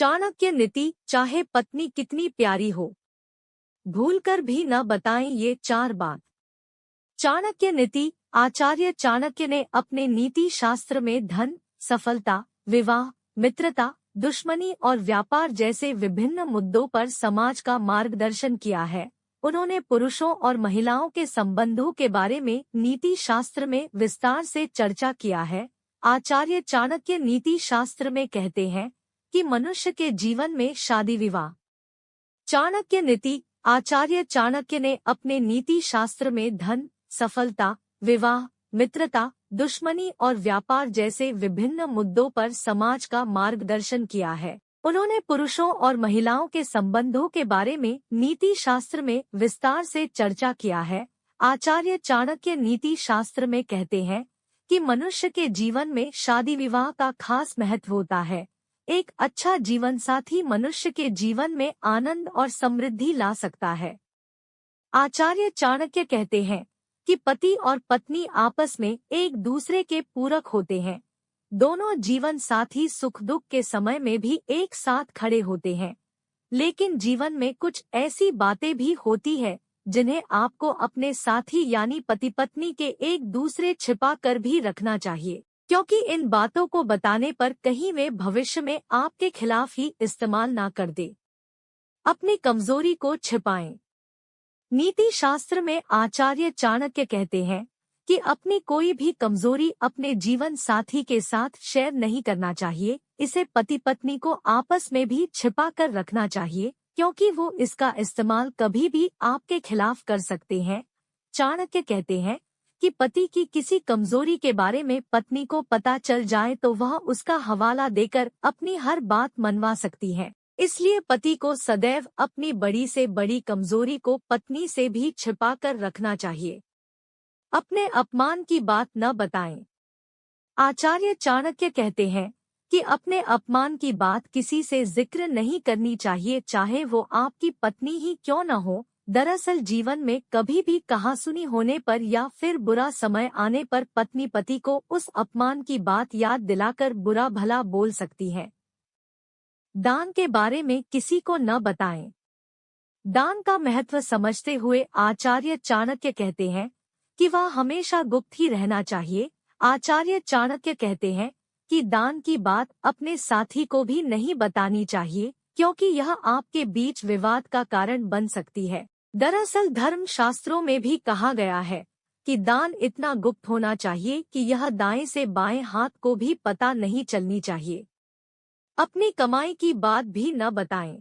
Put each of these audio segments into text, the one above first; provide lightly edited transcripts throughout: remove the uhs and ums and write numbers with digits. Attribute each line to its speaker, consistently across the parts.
Speaker 1: चाणक्य नीति, चाहे पत्नी कितनी प्यारी हो, भूलकर भी न बताएं ये 4 बात। चाणक्य नीति। आचार्य चाणक्य ने अपने नीति शास्त्र में धन, सफलता, विवाह, मित्रता, दुश्मनी और व्यापार जैसे विभिन्न मुद्दों पर समाज का मार्गदर्शन किया है। उन्होंने पुरुषों और महिलाओं के संबंधों के बारे में नीति शास्त्र में विस्तार से चर्चा किया है। आचार्य चाणक्य नीति शास्त्र में कहते हैं कि मनुष्य के जीवन में शादी विवाह। चाणक्य नीति। आचार्य चाणक्य ने अपने नीति शास्त्र में धन, सफलता, विवाह, मित्रता, दुश्मनी और व्यापार जैसे विभिन्न मुद्दों पर समाज का मार्गदर्शन किया है। उन्होंने पुरुषों और महिलाओं के संबंधों के बारे में नीति शास्त्र में विस्तार से चर्चा किया है। आचार्य चाणक्य नीति शास्त्र में कहते हैं कि मनुष्य के जीवन में शादी विवाह का खास महत्व होता है। एक अच्छा जीवन साथी मनुष्य के जीवन में आनंद और समृद्धि ला सकता है। आचार्य चाणक्य कहते हैं कि पति और पत्नी आपस में एक दूसरे के पूरक होते हैं। दोनों जीवन साथी सुख दुख के समय में भी एक साथ खड़े होते हैं। लेकिन जीवन में कुछ ऐसी बातें भी होती है जिन्हें आपको अपने साथी यानी पति पत्नी के एक दूसरे छिपा कर भी रखना चाहिए, क्योंकि इन बातों को बताने पर कहीं वे भविष्य में आपके खिलाफ ही इस्तेमाल ना कर दे। अपनी कमजोरी को छिपाएं। नीति शास्त्र में आचार्य चाणक्य कहते हैं कि अपनी कोई भी कमजोरी अपने जीवन साथी के साथ शेयर नहीं करना चाहिए। इसे पति पत्नी को आपस में भी छिपा कर रखना चाहिए, क्योंकि वो इसका इस्तेमाल कभी भी आपके खिलाफ कर सकते हैं। चाणक्य कहते हैं कि पति की किसी कमजोरी के बारे में पत्नी को पता चल जाए तो वह उसका हवाला देकर अपनी हर बात मनवा सकती है। इसलिए पति को सदैव अपनी बड़ी से बड़ी कमजोरी को पत्नी से भी छिपा कर रखना चाहिए। अपने अपमान की बात न बताएं। आचार्य चाणक्य कहते हैं कि अपने अपमान की बात किसी से जिक्र नहीं करनी चाहिए, चाहे वो आपकी पत्नी ही क्यों न हो। दरअसल जीवन में कभी भी कहासुनी होने पर या फिर बुरा समय आने पर पत्नी पति को उस अपमान की बात याद दिलाकर बुरा भला बोल सकती है। दान के बारे में किसी को न बताएं। दान का महत्व समझते हुए आचार्य चाणक्य कहते हैं कि वह हमेशा गुप्त ही रहना चाहिए। आचार्य चाणक्य कहते हैं कि दान की बात अपने साथी को भी नहीं बतानी चाहिए, क्योंकि यह आपके बीच विवाद का कारण बन सकती है। दरअसल धर्म शास्त्रों में भी कहा गया है कि दान इतना गुप्त होना चाहिए कि यह दाएं से बाएं हाथ को भी पता नहीं चलनी चाहिए। अपनी कमाई की बात भी न बताएं।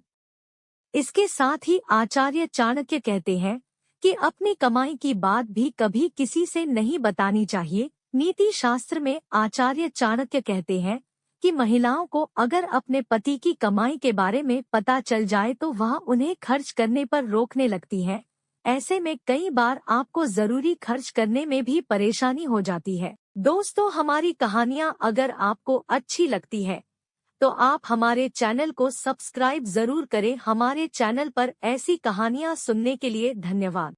Speaker 1: इसके साथ ही आचार्य चाणक्य कहते हैं कि अपनी कमाई की बात भी कभी किसी से नहीं बतानी चाहिए। नीति शास्त्र में आचार्य चाणक्य कहते हैं कि महिलाओं को अगर अपने पति की कमाई के बारे में पता चल जाए तो वह उन्हें खर्च करने पर रोकने लगती हैं। ऐसे में कई बार आपको जरूरी खर्च करने में भी परेशानी हो जाती है। दोस्तों, हमारी कहानियाँ अगर आपको अच्छी लगती है तो आप हमारे चैनल को सब्सक्राइब जरूर करें। हमारे चैनल पर ऐसी कहानियाँ सुनने के लिए धन्यवाद।